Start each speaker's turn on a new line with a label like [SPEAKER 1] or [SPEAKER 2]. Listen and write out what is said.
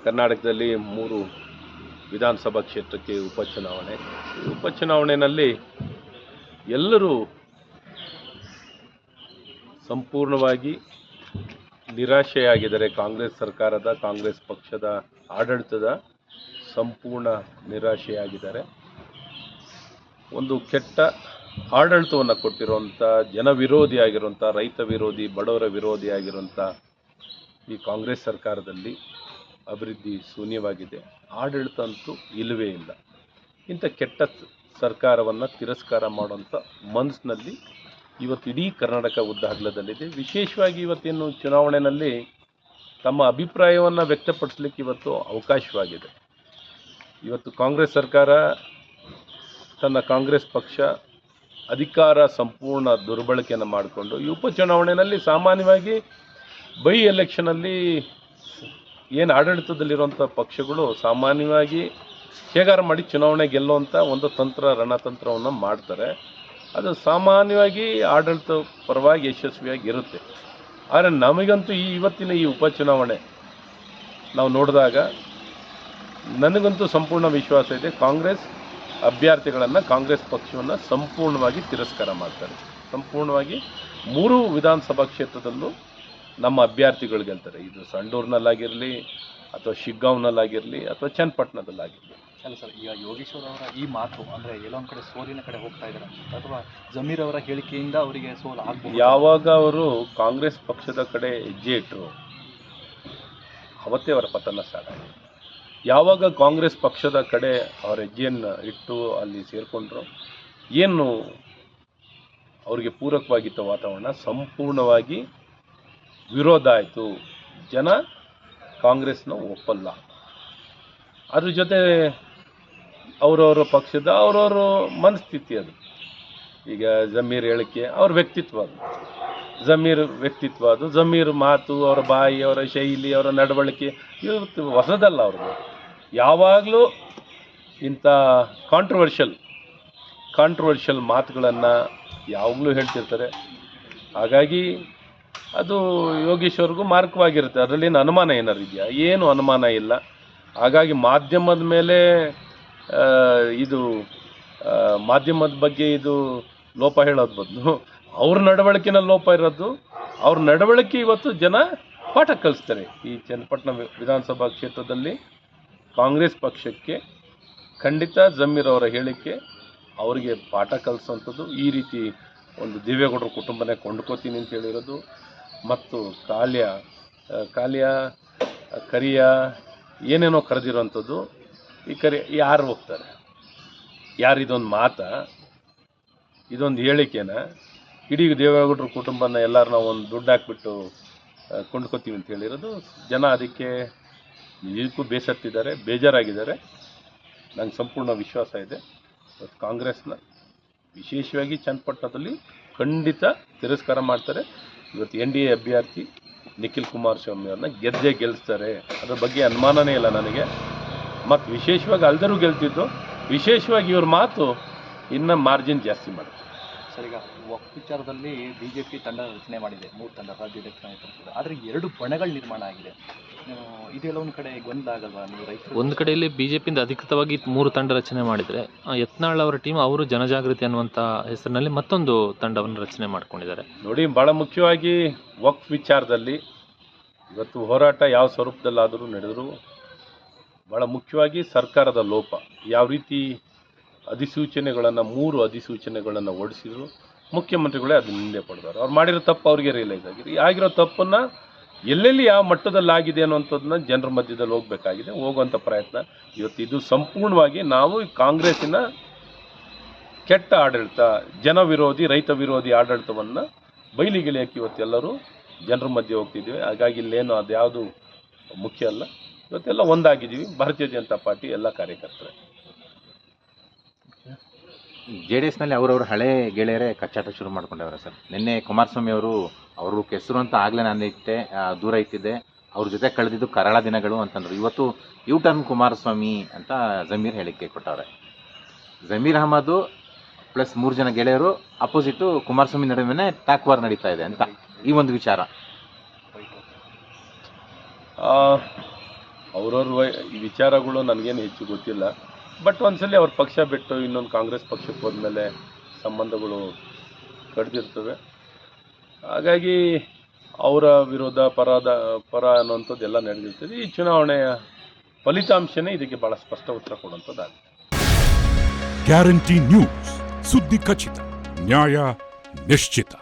[SPEAKER 1] ಕರ್ನಾಟಕದಲ್ಲಿ 3 ವಿಧಾನಸಭಾ ಕ್ಷೇತ್ರಕ್ಕೆ ಉಪಚುನಾವಣೆ. ಈ ಉಪಚುನಾವಣೆಯಲ್ಲಿ ಎಲ್ಲರೂ ಸಂಪೂರ್ಣವಾಗಿ ನಿರಾಶೆಯಾಗಿದ್ದಾರೆ. ಕಾಂಗ್ರೆಸ್ ಸರ್ಕಾರದ, ಕಾಂಗ್ರೆಸ್ ಪಕ್ಷದ ಆಡಳಿತದ ಸಂಪೂರ್ಣ ನಿರಾಶೆಯಾಗಿದ್ದಾರೆ. ಒಂದು ಕೆಟ್ಟ ಆಡಳಿತವನ್ನು ಕೊಟ್ಟಿರುವಂಥ, ಜನವಿರೋಧಿಯಾಗಿರುವಂಥ, ರೈತ ವಿರೋಧಿ, ಬಡವರ ವಿರೋಧಿಯಾಗಿರುವಂಥ ಈ ಕಾಂಗ್ರೆಸ್ ಸರ್ಕಾರದಲ್ಲಿ ಅಭಿವೃದ್ಧಿ ಶೂನ್ಯವಾಗಿದೆ. ಆಡಳಿತ ಅಂತೂ ಇಲ್ಲವೇ ಇಲ್ಲ. ಇಂಥ ಕೆಟ್ಟ ಸರ್ಕಾರವನ್ನು ತಿರಸ್ಕಾರ ಮಾಡುವಂಥ ಮನಸ್ಸಿನಲ್ಲಿ ಇವತ್ತು ಇಡೀ ಕರ್ನಾಟಕ ಉದ್ದಾಗಲದಲ್ಲಿದೆ. ವಿಶೇಷವಾಗಿ ಇವತ್ತೇನು ಚುನಾವಣೆಯಲ್ಲಿ ತಮ್ಮ ಅಭಿಪ್ರಾಯವನ್ನು ವ್ಯಕ್ತಪಡಿಸಲಿಕ್ಕೆ ಇವತ್ತು ಅವಕಾಶವಾಗಿದೆ. ಇವತ್ತು ಕಾಂಗ್ರೆಸ್ ಸರ್ಕಾರ, ತನ್ನ ಕಾಂಗ್ರೆಸ್ ಪಕ್ಷ ಅಧಿಕಾರ ಸಂಪೂರ್ಣ ದುರ್ಬಳಕೆಯನ್ನು ಮಾಡಿಕೊಂಡು ಈ ಉಪಚುನಾವಣೆಯಲ್ಲಿ ಸಾಮಾನ್ಯವಾಗಿ ಬೈ ಎಲೆಕ್ಷನಲ್ಲಿ ಏನು ಆಡಳಿತದಲ್ಲಿರುವಂಥ ಪಕ್ಷಗಳು ಸಾಮಾನ್ಯವಾಗಿ ಹೇಗಾರ ಮಾಡಿ ಚುನಾವಣೆ ಗೆಲ್ಲುವಂಥ ಒಂದು ರಣತಂತ್ರವನ್ನು ಮಾಡ್ತಾರೆ. ಅದು ಸಾಮಾನ್ಯವಾಗಿ ಆಡಳಿತ ಪರವಾಗಿ ಯಶಸ್ವಿಯಾಗಿ ಇರುತ್ತೆ. ಆದರೆ ನಮಗಂತೂ ಇವತ್ತಿನ ಈ ಉಪಚುನಾವಣೆ ನಾವು ನೋಡಿದಾಗ ನನಗಂತೂ ಸಂಪೂರ್ಣ ವಿಶ್ವಾಸ ಇದೆ, ಕಾಂಗ್ರೆಸ್ ಅಭ್ಯರ್ಥಿಗಳನ್ನು, ಕಾಂಗ್ರೆಸ್ ಪಕ್ಷವನ್ನು ಸಂಪೂರ್ಣವಾಗಿ ತಿರಸ್ಕಾರ ಮಾಡ್ತಾರೆ. ಸಂಪೂರ್ಣವಾಗಿ 3 ವಿಧಾನಸಭಾ ಕ್ಷೇತ್ರದಲ್ಲೂ ನಮ್ಮ ಅಭ್ಯರ್ಥಿಗಳು ಗೆಲ್ತಾರೆ. ಇದು ಸಂಡೂರಿನಲ್ಲಾಗಿರಲಿ, ಅಥವಾ ಶಿಗ್ಗಾಂವ್ನಲ್ಲಾಗಿರಲಿ, ಅಥವಾ ಚನ್ನಪಟ್ಟಣದಲ್ಲಾಗಿರಲಿ.
[SPEAKER 2] ಅಲ್ಲ ಸರ್, ಈಗ ಯೋಗೇಶ್ವರ್ ಅವರ ಈ ಮಾತು ಅಂದರೆ ಎಲ್ಲೊಂದು ಕಡೆ ಸೋಲಿನ ಕಡೆ ಹೋಗ್ತಾ ಇದ್ದಾರೆ, ಅಥವಾ ಜಮೀರ್ ಅವರ ಹೇಳಿಕೆಯಿಂದ ಅವರಿಗೆ ಸೋಲು ಆಗ್ಬೋದು?
[SPEAKER 1] ಯಾವಾಗ ಅವರು ಕಾಂಗ್ರೆಸ್ ಪಕ್ಷದ ಕಡೆ ಹೆಜ್ಜೆ ಇಟ್ಟರು ಅವತ್ತೇ ಅವರ ಪತನ ಸ್ಟಾರ್ಟ್ ಆಗಿದೆ. ಯಾವಾಗ ಕಾಂಗ್ರೆಸ್ ಪಕ್ಷದ ಕಡೆ ಅವರ ಹೆಜ್ಜೆಯನ್ನು ಇಟ್ಟು ಅಲ್ಲಿ ಸೇರಿಕೊಂಡ್ರು, ಏನು ಅವರಿಗೆ ಪೂರಕವಾಗಿದ್ದ ವಾತಾವರಣ ಸಂಪೂರ್ಣವಾಗಿ ವಿರೋಧ ಆಯಿತು. ಜನ ಕಾಂಗ್ರೆಸ್ನ ಒಪ್ಪಲ್ಲ. ಅದ್ರ ಜೊತೆ ಅವರವರ ಪಕ್ಷದ ಅವರವರು ಮನಸ್ಥಿತಿ ಅದು. ಈಗ ಜಮೀರ್ ಹೇಳಿಕೆ ಅವ್ರ ವ್ಯಕ್ತಿತ್ವ ಅದು, ಜಮೀರ್ ವ್ಯಕ್ತಿತ್ವ ಅದು, ಜಮೀರ್ ಮಾತು, ಅವರ ಬಾಯಿ, ಅವರ ಶೈಲಿ, ಅವರ ನಡವಳಿಕೆ ಇವತ್ತು ಹೊಸದಲ್ಲ. ಅವ್ರದ್ದು ಯಾವಾಗಲೂ ಇಂಥ ಕಾಂಟ್ರವರ್ಷಿಯಲ್ ಮಾತುಗಳನ್ನು ಯಾವಾಗಲೂ ಹೇಳ್ತಿರ್ತಾರೆ. ಹಾಗಾಗಿ ಅದು ಯೋಗೇಶ್ವರ್ಗೂ ಮಾರ್ಗವಾಗಿರುತ್ತೆ. ಅದರಲ್ಲೇನು ಅನುಮಾನ ಏನಾರು ಇದೆಯಾ? ಏನು ಅನುಮಾನ ಇಲ್ಲ. ಹಾಗಾಗಿ ಮಾಧ್ಯಮದ ಮೇಲೆ ಮಾಧ್ಯಮದ ಬಗ್ಗೆ ಇದು ಲೋಪ ಹೇಳೋದು ಬದಲು ಅವ್ರ ನಡವಳಿಕೆನ ಲೋಪ ಇರೋದು. ಅವ್ರ ನಡವಳಿಕೆ ಇವತ್ತು ಜನ ಪಾಠ ಕಲಿಸ್ತಾರೆ. ಈ ಚನ್ನಪಟ್ಟಣ ವಿಧಾನಸಭಾ ಕ್ಷೇತ್ರದಲ್ಲಿ ಕಾಂಗ್ರೆಸ್ ಪಕ್ಷಕ್ಕೆ ಖಂಡಿತ ಜಮೀರ್ ಅವರ ಹೇಳಿಕೆ ಅವರಿಗೆ ಪಾಠ ಕಲಿಸುವಂಥದ್ದು. ಈ ರೀತಿ ಒಂದು ದೇವೇಗೌಡರ ಕುಟುಂಬನೇ ಕೊಂಡ್ಕೋತೀನಿ ಅಂತ ಹೇಳಿರೋದು, ಮತ್ತು ಕಾಲ್ಯ ಕರಿಯ ಏನೇನೋ ಕರೆದಿರೋವಂಥದ್ದು. ಈ ಯಾರು ಹೋಗ್ತಾರೆ? ಯಾರು ಇದೊಂದು ಮಾತಾ, ಇದೊಂದು ಹೇಳಿಕೆನ? ಇಡೀ ದೇವೇಗೌಡರ ಕುಟುಂಬನ ಎಲ್ಲರೂ ನಾವು ಒಂದು ದುಡ್ಡು ಹಾಕ್ಬಿಟ್ಟು ಕೊಂಡ್ಕೋತೀವಿ ಅಂತ ಹೇಳಿರೋದು. ಜನ ಅದಕ್ಕೆ ನಿಜಕ್ಕೂ ಬೇಸತ್ತಿದ್ದಾರೆ, ಬೇಜಾರಾಗಿದ್ದಾರೆ. ನಂಗೆ ಸಂಪೂರ್ಣ ವಿಶ್ವಾಸ ಇದೆ ಇವತ್ತು ಕಾಂಗ್ರೆಸ್ನ ವಿಶೇಷವಾಗಿ ಚನ್ನಪಟ್ಟಣದಲ್ಲಿ ಖಂಡಿತ ತಿರಸ್ಕಾರ ಮಾಡ್ತಾರೆ. ಇವತ್ತು NDA ಅಭ್ಯರ್ಥಿ ನಿಖಿಲ್ ಕುಮಾರಸ್ವಾಮಿ ಅವ್ರನ್ನ ಗೆಲ್ಲಿಸ್ತಾರೆ. ಅದ್ರ ಬಗ್ಗೆ ಅನುಮಾನನೇ ಇಲ್ಲ ನನಗೆ. ಮತ್ತು ವಿಶೇಷವಾಗಿ ಅಲ್ದರೂ ಗೆಲ್ತಿದ್ದು, ವಿಶೇಷವಾಗಿ ಇವ್ರ ಮಾತು ಇನ್ನು ಮಾರ್ಜಿನ್ ಜಾಸ್ತಿ ಮಾಡುತ್ತೆ.
[SPEAKER 2] ಸರ್, ಈಗ ವಕ್ಫ್ ವಿಚಾರದಲ್ಲಿ BJP ತಂಡ ರಚನೆ ಮಾಡಿದೆ, 3 ತಂಡ ರಾಜ್ಯಾಧ್ಯಕ್ಷ ನೇತೃತ್ವದ. ಆದರೆ 2 ಬಣಗಳ ನಿರ್ಮಾಣ ಆಗಿದೆ. ಇದೆಲ್ಲ ಒಂದು ಕಡೆ ಗೊಂದಲ ಆಗಲ್ವಾ? ನೀವು ರೈತರು
[SPEAKER 3] ಒಂದು ಕಡೆಯಲ್ಲಿ BJPಯಿಂದ ಅಧಿಕೃತವಾಗಿ 3 ತಂಡ ರಚನೆ ಮಾಡಿದರೆ, ಯತ್ನಾಳ್ ಅವರ ಟೀಮ್ ಅವರು ಜನಜಾಗೃತಿ ಅನ್ನುವಂಥ ಹೆಸರಿನಲ್ಲಿ ಮತ್ತೊಂದು ತಂಡವನ್ನು ರಚನೆ ಮಾಡ್ಕೊಂಡಿದ್ದಾರೆ.
[SPEAKER 1] ನೋಡಿ, ಭಾಳ ಮುಖ್ಯವಾಗಿ ವಕ್ಫ್ ವಿಚಾರದಲ್ಲಿ ಇವತ್ತು ಹೋರಾಟ ಯಾವ ಸ್ವರೂಪದಲ್ಲಾದರೂ ನಡೆದರೂ, ಭಾಳ ಮುಖ್ಯವಾಗಿ ಸರ್ಕಾರದ ಲೋಪ. ಯಾವ ರೀತಿ ಅಧಿಸೂಚನೆಗಳನ್ನು 3 ಅಧಿಸೂಚನೆಗಳನ್ನು ಹೊರಡಿಸಿದ್ರು, ಮುಖ್ಯಮಂತ್ರಿಗಳೇ ಅದನ್ನ ಹಿಂದೆ ಪಡೆದವರು. ಅವ್ರು ಮಾಡಿರೋ ತಪ್ಪು ಅವ್ರಿಗೆ ರಿಯಲೈಸ್ ಆಗಿದೆ. ಆಗಿರೋ ತಪ್ಪನ್ನು ಎಲ್ಲೆಲ್ಲಿ ಯಾವ ಮಟ್ಟದಲ್ಲಿ ಆಗಿದೆ ಅನ್ನುವಂಥದ್ದನ್ನ ಜನರ ಮಧ್ಯದಲ್ಲಿ ಹೋಗಬೇಕಾಗಿದೆ. ಹೋಗುವಂಥ ಪ್ರಯತ್ನ ಇವತ್ತು ಇದು ಸಂಪೂರ್ಣವಾಗಿ ನಾವು ಕಾಂಗ್ರೆಸ್ಸಿನ ಕೆಟ್ಟ ಆಡಳಿತ, ಜನ ವಿರೋಧಿ, ರೈತ ವಿರೋಧಿ ಆಡಳಿತವನ್ನು ಬಯಲಿಗೆಳೆಯಕ್ಕೆ ಇವತ್ತೆಲ್ಲರೂ ಜನರ ಮಧ್ಯೆ ಹೋಗ್ತಿದ್ದೀವಿ. ಹಾಗಾಗಿ ಇಲ್ಲೇನು ಅದ್ಯಾವುದು ಮುಖ್ಯ ಅಲ್ಲ. ಇವತ್ತೆಲ್ಲ ಒಂದಾಗಿದ್ದೀವಿ, ಭಾರತೀಯ ಜನತಾ ಪಾರ್ಟಿ ಎಲ್ಲ ಕಾರ್ಯಕರ್ತರು.
[SPEAKER 4] JDSನಲ್ಲಿ ಅವರವ್ರ ಹಳೆ ಗೆಳೆಯರೇ ಕಚ್ಚಾಟ ಶುರು ಮಾಡ್ಕೊಂಡವ್ರೆ ಸರ್. ನಿನ್ನೆ ಕುಮಾರಸ್ವಾಮಿ ಅವರು ಕೆಸರು ಅಂತ ಆಗಲೇ ನಾನು ದೂರ ಇಟ್ಟಿದ್ದೆ, ಅವ್ರ ಜೊತೆ ಕಳೆದಿದ್ದು ಕರಾಳ ದಿನಗಳು ಅಂತಂದರು. ಇವತ್ತು U-turn ಕುಮಾರಸ್ವಾಮಿ ಅಂತ ಜಮೀರ್ ಹೇಳಿಕೆ ಕೊಟ್ಟವ್ರೆ. ಜಮೀರ್ ಅಹಮದ್ ಪ್ಲಸ್ 3 ಜನ ಗೆಳೆಯರು ಅಪೋಸಿಟು ಕುಮಾರಸ್ವಾಮಿ ನಡುವೆ ಟಾಕ್ ವಾರ್ ನಡೀತಾ ಇದೆ ಅಂತ ಈ ಒಂದು ವಿಚಾರ.
[SPEAKER 1] ಅವ್ರವ್ರ ಈ ವಿಚಾರಗಳು ನನಗೇನು ಹೆಚ್ಚು ಗೊತ್ತಿಲ್ಲ. ಬಟ್ ಒಂದ್ಸಲಿ ಅವ್ರ ಪಕ್ಷ ಬಿಟ್ಟು ಇನ್ನೊಂದು ಕಾಂಗ್ರೆಸ್ ಪಕ್ಷಕ್ಕೆ ಹೋದ್ಮೇಲೆ ಸಂಬಂಧಗಳು ಕಡ್ದಿರ್ತವೆ. ಹಾಗಾಗಿ ಅವರ ವಿರೋಧ ಪರ ಅನ್ನುವಂಥದ್ದೆಲ್ಲ ನಡೆದಿರ್ತದೆ. ಈ ಚುನಾವಣೆಯ ಫಲಿತಾಂಶನೇ ಇದಕ್ಕೆ ಭಾಳ ಸ್ಪಷ್ಟ ಉತ್ತರ ಕೊಡುವಂಥದ್ದಾಗಿದೆ.
[SPEAKER 5] ಗ್ಯಾರಂಟಿ ನ್ಯೂಸ್, ಸುದ್ದಿ ಖಚಿತ, ನ್ಯಾಯ ನಿಶ್ಚಿತ.